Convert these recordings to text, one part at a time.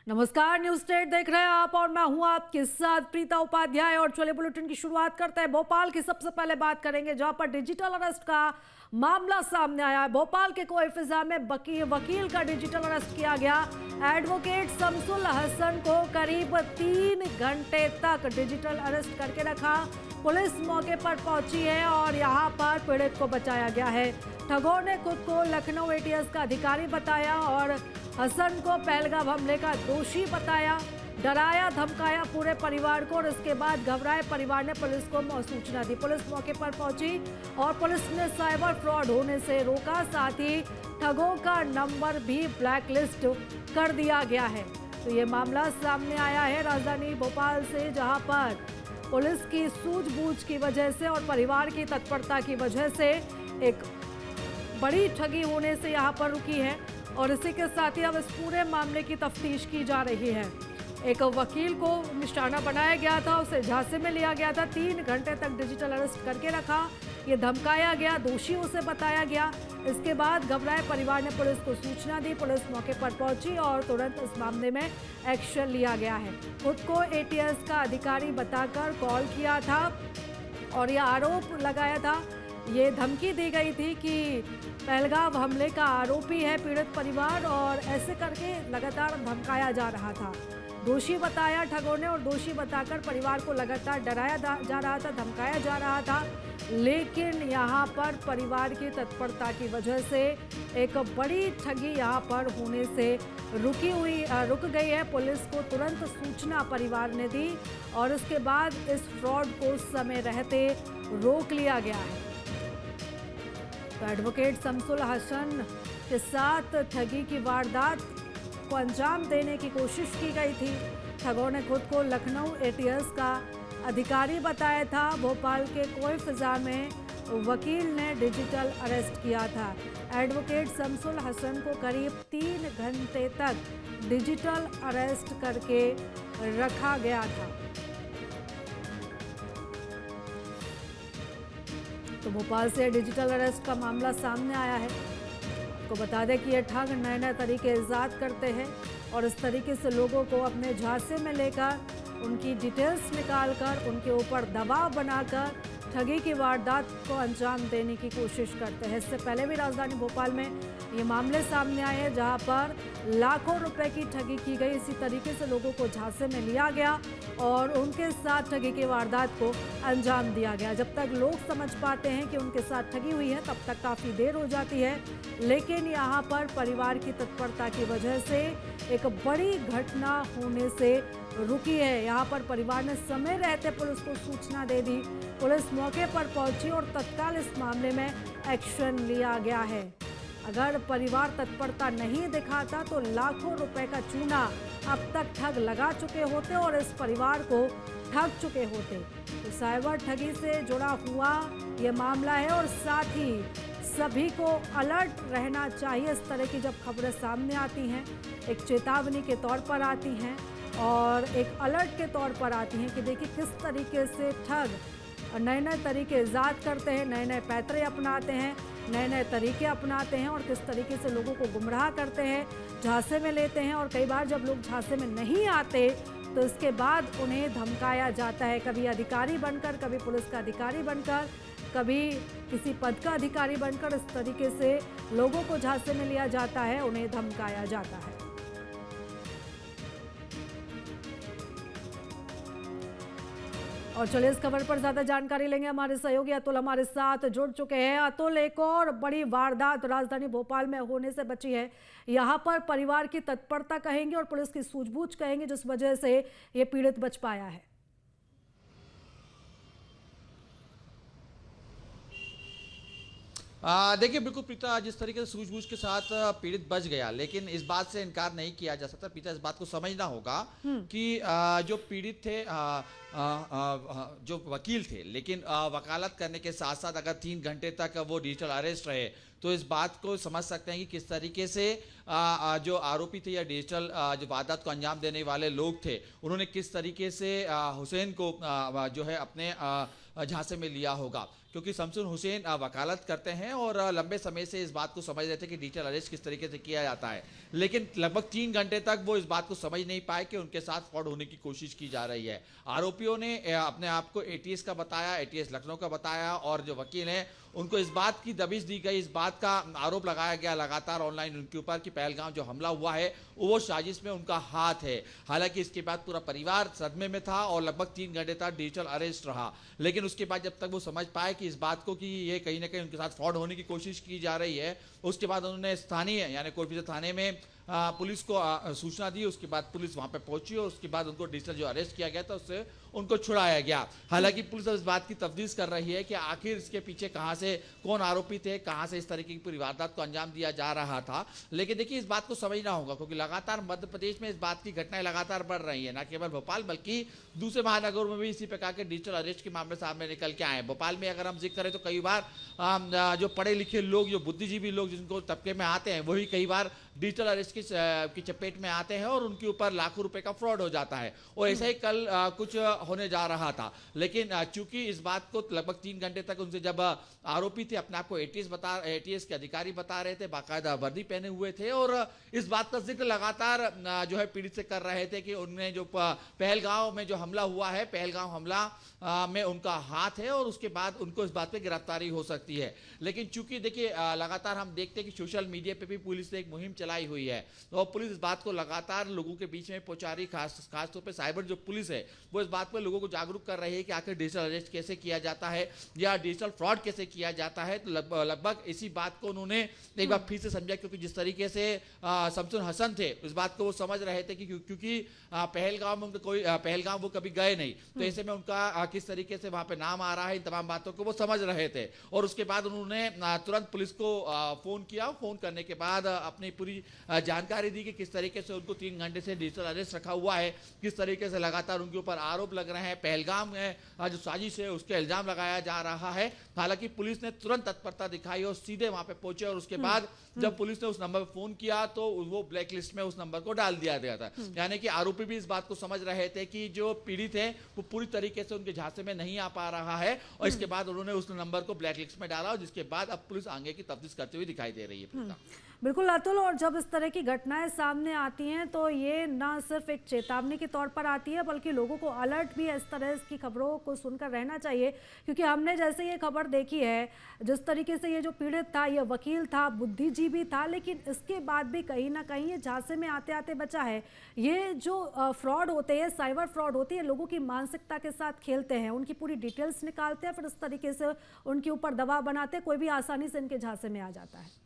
नमस्कार, news state देख रहे हैं आप और मैं हूं आपके साथ प्रीता उपाध्याय। और चलिए बुलेटिन की शुरुआत करते हैं। भोपाल की सबसे पहले बात करेंगे जहां पर डिजिटल अरेस्ट का मामला सामने आया है। भोपाल के कोई फिजा में वकील का डिजिटल अरेस्ट किया गया। एडवोकेट शमसुल हसन को करीब 3 घंटे तक डिजिटल अरेस्ट करके रखा। पुलिस मौके पर पहुंची है और यहां पर पीड़ित को बचाया गया है। ठगों ने खुद को लखनऊ एटीएस का अधिकारी बताया और हसन को पहलगाम हमले का दोषी बताया। डराया धमकाया पूरे परिवार को और इसके बाद घबराए परिवार ने पुलिस को सूचना दी। पुलिस मौके पर पहुंची और पुलिस ने साइबर फ्रॉड होने से रोका, साथ ही ठगों का नंबर भी ब्लैकलिस्ट कर दिया गया है। तो ये मामला सामने आया है राजधानी भोपाल से, जहां पर पुलिस की सूझबूझ की वजह से और परिवार की तत्परता की वजह से एक बड़ी ठगी होने से यहां पर रुकी है। और इसी के साथ ही अब इस पूरे मामले की तफ्तीश की जा रही है। एक वकील को निशाना बनाया गया था, उसे झांसे में लिया गया था। 3 घंटे तक डिजिटल अरेस्ट करके रखा, ये धमकाया गया, दोषी उसे बताया गया। इसके बाद घबराए परिवार ने पुलिस को सूचना दी। पुलिस मौके पर पहुंची और तुरंत इस मामले में एक्शन लिया गया है। खुद को एटीएस का अधिकारी बताकर कॉल किया था और यह आरोप लगाया था, ये धमकी दी गई थी कि पहलगाम हमले का आरोपी है पीड़ित परिवार, और ऐसे करके लगातार धमकाया जा रहा था। दोषी बताया ठगों ने और दोषी बताकर परिवार को लगातार डराया जा रहा था, धमकाया जा रहा था। लेकिन यहाँ पर परिवार की तत्परता की वजह से एक बड़ी ठगी यहाँ पर होने से रुक गई है। पुलिस को तुरंत सूचना परिवार ने दी और इसके बाद इस फ्रॉड को समय रहते रोक लिया गया है। तो एडवोकेट शमसुल हसन के साथ ठगी की वारदात को अंजाम देने की कोशिश की गई थी। ठगों ने खुद को लखनऊ एटीएस का अधिकारी बताया था। भोपाल के कोई फिजा में वकील ने डिजिटल अरेस्ट किया था। एडवोकेट शमसुल हसन को करीब 3 घंटे तक डिजिटल अरेस्ट करके रखा गया था। तो भोपाल से डिजिटल अरेस्ट का मामला सामने आया है। आपको बता दें कि ये ठग नए नए तरीके ईजाद करते हैं और इस तरीके से लोगों को अपने झांसे में लेकर उनकी डिटेल्स निकालकर उनके ऊपर दबाव बनाकर ठगी की वारदात को अंजाम देने की कोशिश करते हैं। इससे पहले भी राजधानी भोपाल में ये मामले सामने आए हैं जहां पर लाखों रुपए की ठगी की गई। इसी तरीके से लोगों को झांसे में लिया गया और उनके साथ ठगी की वारदात को अंजाम दिया गया। जब तक लोग समझ पाते हैं कि उनके साथ ठगी हुई है तब तक काफ़ी देर हो जाती है। लेकिन यहाँ पर परिवार की तत्परता की वजह से एक बड़ी घटना होने से रुकी है। यहाँ पर परिवार ने समय रहते पुलिस को सूचना दे दी। पुलिस मौके पर पहुंची और तत्काल इस मामले में एक्शन लिया गया है। अगर परिवार तत्परता नहीं दिखाता तो लाखों रुपए का चूना अब तक ठग लगा चुके होते और इस परिवार को ठग चुके होते। तो साइबर ठगी से जुड़ा हुआ ये मामला है और साथ ही सभी को अलर्ट रहना चाहिए। इस तरह की जब खबरें सामने आती हैं, एक चेतावनी के तौर पर आती हैं और एक अलर्ट के तौर पर आती हैं कि देखिए किस तरीके से ठग नए नए तरीके ईजाद करते हैं, नए नए पैतरे अपनाते हैं, नए नए तरीके अपनाते हैं और किस तरीके से लोगों को गुमराह करते हैं, झांसे में लेते हैं। और कई बार जब लोग झांसे में नहीं आते तो इसके बाद उन्हें धमकाया जाता है, कभी अधिकारी बनकर, कभी पुलिस का अधिकारी बनकर, कभी किसी पद का अधिकारी बनकर। इस तरीके से लोगों को झांसे में लिया जाता है, उन्हें धमकाया जाता है। और चलिए इस खबर पर ज्यादा जानकारी लेंगे। हमारे सहयोगी अतुल हमारे साथ जुड़ चुके हैं। अतुल, एक और बड़ी वारदात राजधानी भोपाल में होने से बची है। यहाँ पर परिवार की तत्परता कहेंगे और पुलिस की सूझबूझ कहेंगे जिस वजह से ये पीड़ित बच पाया है। देखिए बिल्कुल प्रीता, जिस तरीके से सूझबूझ के साथ पीड़ित बच गया, लेकिन इस बात से इनकार नहीं किया जा सकता। प्रीता, इस बात को समझना होगा कि जो पीड़ित थे, जो वकील थे, लेकिन वकालत करने के साथ साथ अगर 3 घंटे तक वो डिजिटल अरेस्ट रहे तो इस बात को समझ सकते हैं कि किस तरीके से जो आरोपी थे या डिजिटल जो वारदात को अंजाम देने वाले लोग थे, उन्होंने किस तरीके से हुसैन को जो है अपने झांसे में लिया होगा, क्योंकि शमसुन हुसैन वकालत करते हैं और लंबे समय से इस बात को समझ रहे थे कि डिजिटल अरेस्ट किस तरीके से किया जाता है, लेकिन लगभग 3 घंटे तक वो इस बात को समझ नहीं पाए कि उनके साथ फ्रॉड होने की कोशिश की जा रही है। आरोपियों ने अपने आप को एटीएस का बताया, एटीएस लखनऊ का बताया, और जो वकील हैं उनको इस बात की दबिश दी गई, इस बात का आरोप लगाया गया लगातार ऑनलाइन उनके ऊपर कि पहलगाम जो हमला हुआ है वो साजिश में उनका हाथ है। हालांकि इसके बाद पूरा परिवार सदमे में था और लगभग 3 घंटे तक डिजिटल अरेस्ट रहा, लेकिन उसके बाद जब तक वो समझ पाए कि इस बात को कि ये कहीं ना कहीं उनके साथ फ्रॉड होने की कोशिश की जा रही है, उसके बाद उन्होंने स्थानीय यानी कोलफिजा थाने में पुलिस को सूचना दी। उसके बाद पुलिस वहां पे पहुंची और उसके बाद उनको डिजिटल जो अरेस्ट किया गया था उससे उनको छुड़ाया गया। हालांकि पुलिस इस बात की तफ्तीश कर रही है कि आखिर इसके पीछे कहां से कौन आरोपी थे, कहां से इस तरीके की पूरी वारदात को अंजाम दिया जा रहा था। लेकिन देखिए, इस बात को समझना होगा क्योंकि लगातार मध्य प्रदेश में इस बात की घटनाएं लगातार बढ़ रही है, न केवल भोपाल बल्कि दूसरे महानगरों में भी इसी प्रकार के डिजिटल अरेस्ट के मामले सामने निकल के आए हैं। भोपाल में अगर हम जिक्र करें तो कई बार जो पढ़े लिखे लोग, जो बुद्धिजीवी लोग जिनको तबके में आते हैं, वही कई बार डिजिटल अरेस्ट की चपेट में आते हैं और उनके ऊपर लाखों रुपए का फ्रॉड हो जाता है। और ऐसा ही कल कुछ होने जा रहा था, लेकिन चूंकि इस बात को लगभग 3 घंटे तक उनसे जब आरोपी थे अपने आप को एटीएस के अधिकारी बता रहे थे, बाकायदा वर्दी पहने हुए थे और इस बात का जिक्र लगातार जो है पीड़ित से कर रहे थे कि उनने जो पहलगांव में जो हमला हुआ है, पहलगांव हमला में उनका हाथ है और उसके बाद उनको इस बात पे गिरफ्तारी हो सकती है। लेकिन चूंकि देखिए, लगातार हम देखते हैं कि सोशल मीडिया पे भी पुलिस ने एक मुहिम चलाई हुई है और पुलिस इस बात को लगातार लोगों के बीच में पहुंचा रही, खासतौर पे साइबर जो पुलिस है वो इस बात पर लोगों को जागरूक कर रही है कि आखिर डिजिटल अरेस्ट कैसे किया जाता है या डिजिटल फ्रॉड कैसे किया जाता है। तो लगभग इसी बात को उन्होंने एक बार फिर से समझा, क्योंकि जिस तरीके से शमसुन हसन थे इस बात को वो समझ रहे थे कि क्योंकि पहलगाम में पहलगाम वो कभी गए नहीं, तो ऐसे में उनका किस तरीके से वहां पे नाम आ रहा है, इन तमाम बातों को वो समझ रहे थे। और उसके बाद उन्होंने तुरंत पुलिस को फोन किया। फोन करने के बाद अपनी पूरी जानकारी दी कि किस तरीके से उनको 3 घंटे से डिजिटल अरेस्ट रखा हुआ है, किस तरीके से लगातार उनके ऊपर आरोप लग रहे हैं, पहलगाम में जो साजिश है उसके इल्जाम लगाया जा रहा है। हालांकि पुलिस ने तुरंत तत्परता दिखाई और सीधे वहां पे पहुंचे और उसके बाद जब पुलिस ने उस नंबर पर फोन किया तो वो ब्लैक लिस्ट में उस नंबर को डाल दिया गया था। यानी कि आरोपी भी इस बात को समझ रहे थे कि जो पीड़ित है वो पूरी तरीके से उनके झांसे में नहीं आ पा रहा है और इसके बाद उन्होंने उस नंबर को ब्लैक लिस्ट में डाला और जिसके बाद अब पुलिस आगे की तफ्तीश करते हुए दिखाई दे रही है। बिल्कुल अतुल, और जब इस तरह की घटनाएं सामने आती हैं तो ये ना सिर्फ एक चेतावनी के तौर पर आती है बल्कि लोगों को अलर्ट भी इस तरह की खबरों को सुनकर रहना चाहिए, क्योंकि हमने जैसे ये खबर देखी है जिस तरीके से ये जो पीड़ित था ये वकील था, बुद्धिजीवी था, लेकिन इसके बाद भी कहीं ना कहीं ये झांसे में आते आते बचा है। ये जो फ्रॉड होते हैं, साइबर फ्रॉड होती है, लोगों की मानसिकता के साथ खेलते हैं, उनकी पूरी डिटेल्स निकालते हैं, फिर इस तरीके से उनके ऊपर दबाव बनाते हैं, कोई भी आसानी से इनके झांसे में आ जाता है।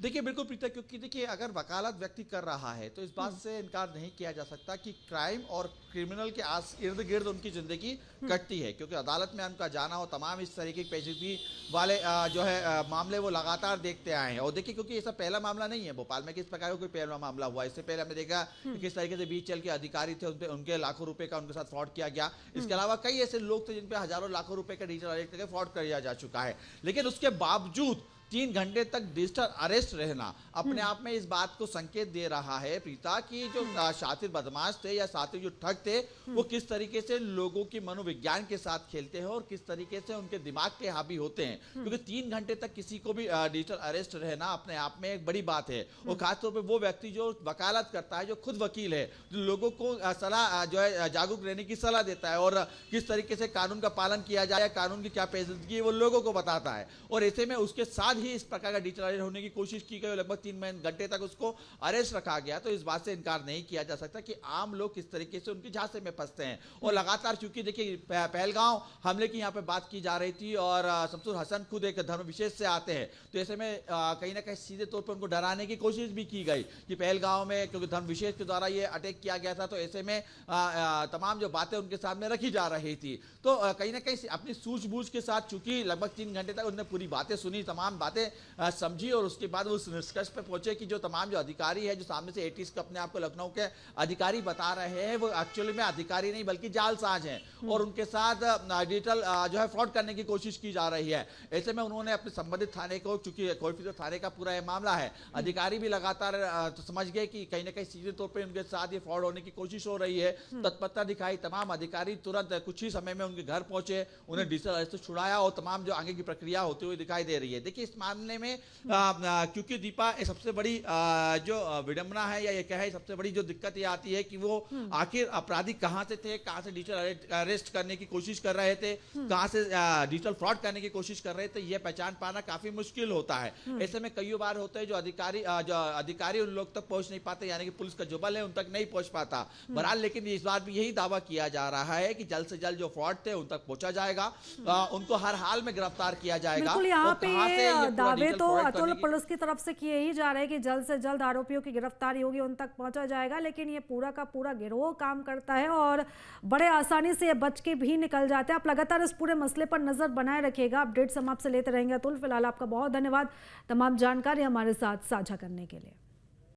देखिए बिल्कुल प्रीता, क्योंकि देखिए अगर वकालत व्यक्ति कर रहा है तो इस बात से इनकार नहीं किया जा सकता कि क्राइम और क्रिमिनल के इर्द गिर्द उनकी जिंदगी कटती है, क्योंकि अदालत में उनका जाना हो, तमाम इस तरीके की पेचीदगी वाले जो है मामले वो लगातार देखते आए हैं। और देखिए क्योंकि ऐसा पहला मामला नहीं है भोपाल में किस प्रकार का कोई पहला मामला हुआ। इससे पहले हमने देखा कि किस तरीके से बीएचईएल के अधिकारी थे, उनके लाखों रुपए का उनके साथ फ्रॉड किया गया। इसके अलावा कई ऐसे लोग थे जिन पे हजारों लाखों रुपए का डिजिटल अरेस्ट करके फ्रॉड किया जा चुका है। लेकिन उसके बावजूद 3 घंटे तक डिजिटल अरेस्ट रहना अपने आप में इस बात को संकेत दे रहा है प्रीता कि जो शातिर बदमाश थे या शातिर जो ठग थे वो किस तरीके से लोगों की मनोविज्ञान के साथ खेलते हैं और किस तरीके से उनके दिमाग पे हावी होते हैं। क्योंकि 3 घंटे तक किसी को भी डिजिटल अरेस्ट रहना अपने आप में एक बड़ी बात है। और खासतौर पर वो व्यक्ति जो वकालत करता है, जो खुद वकील है, जो लोगों को सलाह जो है जागरूक रहने की सलाह देता है और किस तरीके से कानून का पालन किया जाए, कानून की क्या पेचीदगी है वो लोगों को बताता है। और ऐसे में उसके साथ ही इस प्रकार का डिजिटल अरेस्ट होने की कोशिश की गई, लगभग 3 घंटे तक उसको अरेस्ट रखा गया। तो इस बात से इनकार नहीं किया जा सकता कि आम लोग किस तरीके से उनकी झांसे में फंसते हैं। और लगातार चूंकि देखिए पहलगांव हमले की यहाँ पे बात की जा रही थी और शमसुन हसन खुद एक धर्म विशेष से आते हैं, तो ऐसे में कहीं ना कहीं सीधे तौर पर उनको डराने की कोशिश भी की गई कि पहलगांव में क्योंकि धर्म विशेष के द्वारा ये अटैक किया गया था, तो ऐसे में तमाम जो बातें उनके सामने रखी जा रही थी। तो कहीं ना कहीं अपनी सूझबूझ के साथ चूंकि लगभग 3 घंटे तक उन्होंने पूरी बातें सुनी, तमाम बातें समझी और उसके बाद वो उस निष्कर्ष पर पहुंचे कि जो तमाम जो अधिकारी है, जो सामने से एटीज को अपने आप को लखनऊ के अधिकारी बता रहे हैं, वो एक्चुअली में अधिकारी नहीं बल्कि जालसाज हैं और उनके साथ डिजिटल जो है फ्रॉड करने की कोशिश की जा रही है। ऐसे में उन्होंने अपने संबंधित थाने को, चूंकि कोई थाने का पूरा ये मामला है, अधिकारी भी लगातार तो समझ गए कि कहीं ना कहीं सीधे तौर पे उनके साथ ये फ्रॉड होने की कोशिश हो रही है। तत्परता दिखाई, तमाम अधिकारी तुरंत कुछ ही समय में उनके घर पहुंचे, उन्हें डिजिटल अरेस्ट से छुड़ाया और तमाम जो आगे की प्रक्रिया होती हुई दिखाई दे रही है। देखिए इस मामले में क्योंकि दीपा सबसे बड़ी जो विडंबना है या ये कहे सबसे बड़ी जो दिक्कत ये आती है कि वो आखिर अपराधी कहां से थे, कहां से डिजिटल अरेस्ट करने की कोशिश कर रहे थे, कहां से डिजिटल फ्रॉड करने की कोशिश कर रहे थे, ये पहचान पाना काफी मुश्किल होता है। ऐसे में कई बार होता है जो अधिकारी उन लोग तक पहुंच नहीं पाते, यानी कि पुलिस का जो बल है उन तक नहीं पहुंच पाता। बहरहाल लेकिन इस बार भी यही दावा किया जा रहा है कि जल्द से जल्द जो फ्रॉड थे उन तक पहुंचा जाएगा, उनको हर हाल में गिरफ्तार किया जाएगा। बिल्कुल, यहाँ पे ये दावे तो अतुल की पुलिस की तरफ से किए ही जा रहे हैं कि जल्द से जल्द आरोपियों की गिरफ्तारी होगी, उन तक पहुंचा जाएगा, लेकिन ये पूरा का पूरा गिरोह काम करता है और बड़े आसानी से ये बच के भी निकल जाते हैं। आप लगातार इस पूरे मसले पर नजर बनाए रखिएगा, अपडेट्स हम आपसे लेते रहेंगे। अतुल, फिलहाल आपका बहुत धन्यवाद तमाम जानकारी हमारे साथ साझा करने के लिए।